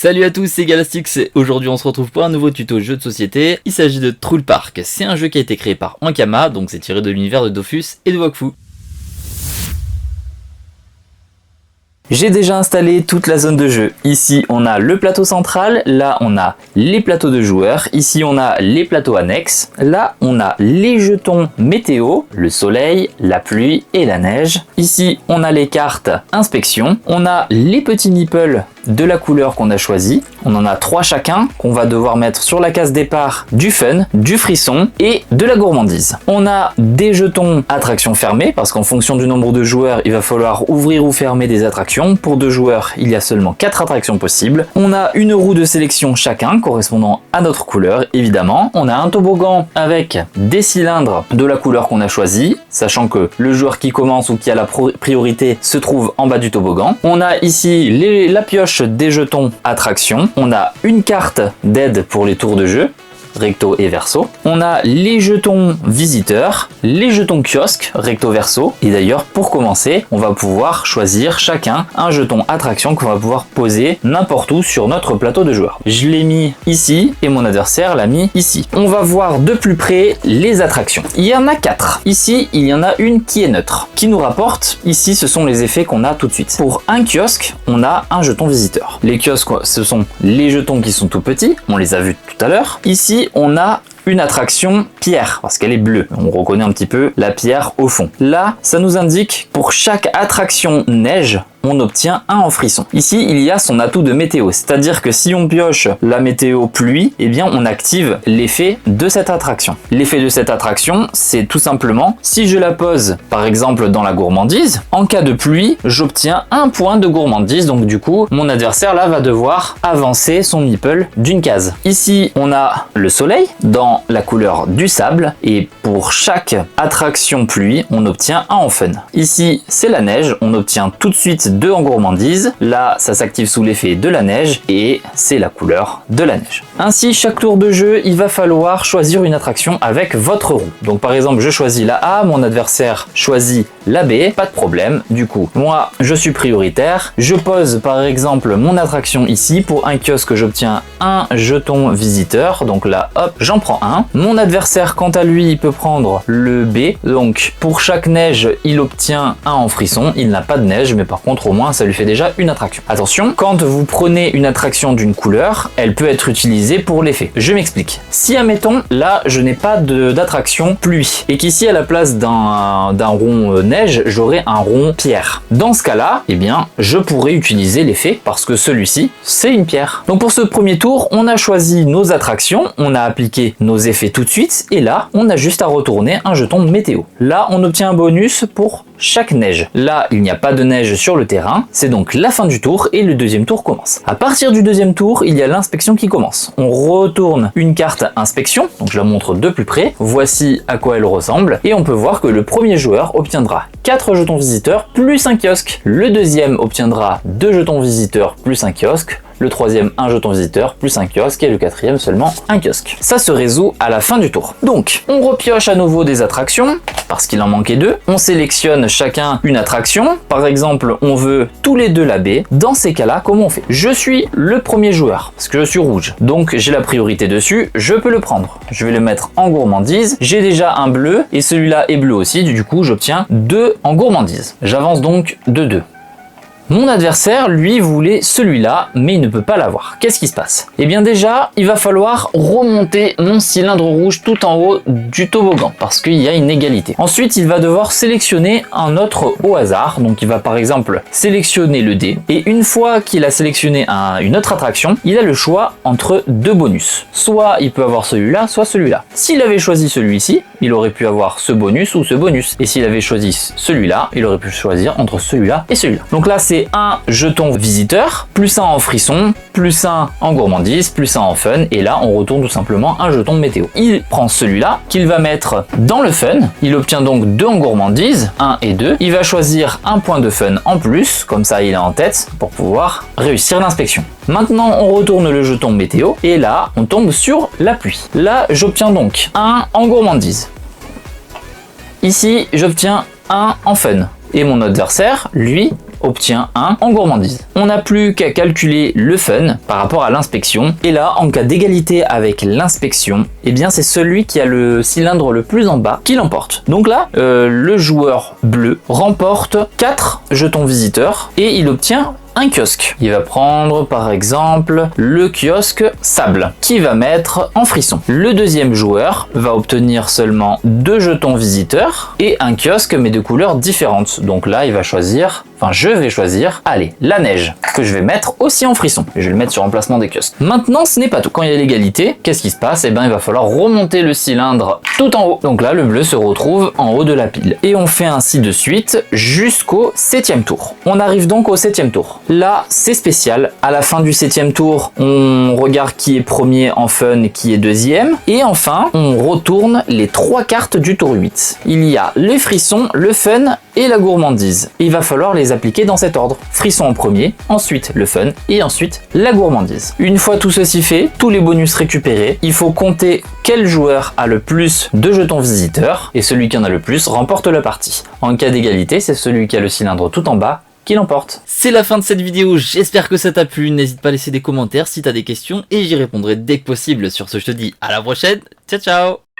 Salut à tous, c'est Galastix. Aujourd'hui on se retrouve pour un nouveau tuto jeu de société. Il s'agit de Troll Park. C'est un jeu qui a été créé par Ankama, donc c'est tiré de l'univers de Dofus et de Wakfu. J'ai déjà installé toute la zone de jeu. Ici on a le plateau central, là on a les plateaux de joueurs, ici on a les plateaux annexes, là on a les jetons météo, le soleil, la pluie et la neige. Ici on a les cartes inspection, on a les petits nipples de la couleur qu'on a choisi. On en a 3 chacun qu'on va devoir mettre sur la case départ du fun, du frisson et de la gourmandise. On a des jetons attractions fermées parce qu'en fonction du nombre de joueurs, il va falloir ouvrir ou fermer des attractions. Pour 2 joueurs, il y a seulement 4 attractions possibles. On a une roue de sélection chacun correspondant à notre couleur évidemment. On a un toboggan avec des cylindres de la couleur qu'on a choisi, sachant que le joueur qui commence ou qui a la priorité se trouve en bas du toboggan. On a ici la pioche des jetons attraction. On a une carte d'aide pour les tours de jeu, recto et verso. On a les jetons visiteurs, les jetons kiosque, recto verso. Et d'ailleurs, pour commencer, on va pouvoir choisir chacun un jeton attraction qu'on va pouvoir poser n'importe où sur notre plateau de joueurs. Je l'ai mis ici et mon adversaire l'a mis ici. On va voir de plus près les attractions. Il y en a 4. Ici, il y en a une qui est neutre, qui nous rapporte. Ici, ce sont les effets qu'on a tout de suite. Pour un kiosque, on a un jeton visiteur. Les kiosques, ce sont les jetons qui sont tout petits. On les a vus tout à l'heure. Ici, on a une attraction pierre, parce qu'elle est bleue. On reconnaît un petit peu la pierre au fond. Là, ça nous indique pour chaque attraction neige, on obtient un en frisson. Ici, il y a son atout de météo, c'est-à-dire que si on pioche la météo pluie, eh bien on active l'effet de cette attraction. L'effet de cette attraction, c'est tout simplement, si je la pose par exemple dans la gourmandise, en cas de pluie, j'obtiens un point de gourmandise, donc du coup, mon adversaire là va devoir avancer son meeple d'une case. Ici, on a le soleil dans la couleur du sable, et pour chaque attraction pluie, on obtient un en fun. Ici, c'est la neige, on obtient tout de suite 2 en gourmandise. Là, ça s'active sous l'effet de la neige et c'est la couleur de la neige. Ainsi, chaque tour de jeu, il va falloir choisir une attraction avec votre roue. Donc par exemple, je choisis la A, mon adversaire choisit la B, pas de problème. Du coup, moi, je suis prioritaire. Je pose par exemple mon attraction ici. Pour un kiosque, j'obtiens un jeton visiteur. Donc là, hop, j'en prends un. Mon adversaire, quant à lui, il peut prendre le B. Donc pour chaque neige, il obtient un en frisson. Il n'a pas de neige, mais par contre, au moins, ça lui fait déjà une attraction. Attention, quand vous prenez une attraction d'une couleur, elle peut être utilisée pour l'effet. Je m'explique. Si, admettons, là, je n'ai pas d'attraction pluie, et qu'ici, à la place d'un rond neige, j'aurai un rond pierre. Dans ce cas-là, eh bien, je pourrais utiliser l'effet, parce que celui-ci, c'est une pierre. Donc pour ce premier tour, on a choisi nos attractions, on a appliqué nos effets tout de suite, et là, on a juste à retourner un jeton météo. Là, on obtient un bonus pour chaque neige. Là, il n'y a pas de neige sur le terrain, c'est donc la fin du tour et le deuxième tour commence. À partir du deuxième tour, il y a l'inspection qui commence. On retourne une carte inspection, donc je la montre de plus près. Voici à quoi elle ressemble et on peut voir que le premier joueur obtiendra 4 jetons visiteurs plus un kiosque. Le deuxième obtiendra 2 jetons visiteurs plus un kiosque. Le troisième, un jeton visiteur plus un kiosque, et le quatrième seulement un kiosque. Ça se résout à la fin du tour. Donc, on repioche à nouveau des attractions, parce qu'il en manquait 2. On sélectionne chacun une attraction. Par exemple, on veut tous les 2 la B. Dans ces cas-là, comment on fait? Je suis le premier joueur, parce que je suis rouge. Donc, j'ai la priorité dessus, je peux le prendre. Je vais le mettre en gourmandise. J'ai déjà un bleu, et celui-là est bleu aussi. Du coup, j'obtiens 2 en gourmandise. J'avance donc de 2. Mon adversaire, lui, voulait celui-là, mais il ne peut pas l'avoir. Qu'est-ce qui se passe? Eh bien déjà, il va falloir remonter mon cylindre rouge tout en haut du toboggan, parce qu'il y a une égalité. Ensuite, il va devoir sélectionner un autre au hasard. Donc il va par exemple sélectionner le D, et une fois qu'il a sélectionné une autre attraction, il a le choix entre 2 bonus. Soit il peut avoir celui-là, soit celui-là. S'il avait choisi celui-ci, il aurait pu avoir ce bonus ou ce bonus. Et s'il avait choisi celui-là, il aurait pu choisir entre celui-là et celui-là. Donc là, c'est un jeton visiteur, plus un en frisson, plus un en gourmandise, plus un en fun, et là on retourne tout simplement un jeton météo. Il prend celui-là qu'il va mettre dans le fun, il obtient donc 2 en gourmandise, 1 et 2, il va choisir un point de fun en plus, comme ça il est en tête pour pouvoir réussir l'inspection. Maintenant on retourne le jeton météo, et là on tombe sur la pluie. Là j'obtiens donc 1 en gourmandise. Ici j'obtiens 1 en fun. Et mon adversaire, lui, obtient 1 en gourmandise. On n'a plus qu'à calculer le fun par rapport à l'inspection. Et là, en cas d'égalité avec l'inspection, eh bien c'est celui qui a le cylindre le plus en bas qui l'emporte. Donc là, le joueur bleu remporte 4 jetons visiteurs et il obtient un kiosque. Il va prendre par exemple le kiosque sable qui va mettre en frisson. Le deuxième joueur va obtenir seulement 2 jetons visiteurs et un kiosque mais de couleurs différentes. Donc là il va choisir, je vais choisir, allez, la neige que je vais mettre aussi en frisson. Je vais le mettre sur emplacement des kiosques. Maintenant ce n'est pas tout. Quand il y a l'égalité, qu'est-ce qui se passe? Eh bien il va falloir remonter le cylindre tout en haut. Donc là le bleu se retrouve en haut de la pile. Et on fait ainsi de suite jusqu'au 7e tour. On arrive donc au 7e tour. Là, c'est spécial. À la fin du 7e tour, on regarde qui est premier en fun, qui est deuxième. Et enfin, on retourne les 3 cartes du tour 8. Il y a les frissons, le fun et la gourmandise. Et il va falloir les appliquer dans cet ordre. Frisson en premier, ensuite le fun et ensuite la gourmandise. Une fois tout ceci fait, tous les bonus récupérés, il faut compter quel joueur a le plus de jetons visiteurs et celui qui en a le plus remporte la partie. En cas d'égalité, c'est celui qui a le cylindre tout en bas qui l'emporte. C'est la fin de cette vidéo, j'espère que ça t'a plu, n'hésite pas à laisser des commentaires si t'as des questions et j'y répondrai dès que possible. Sur ce, je te dis à la prochaine, ciao ciao.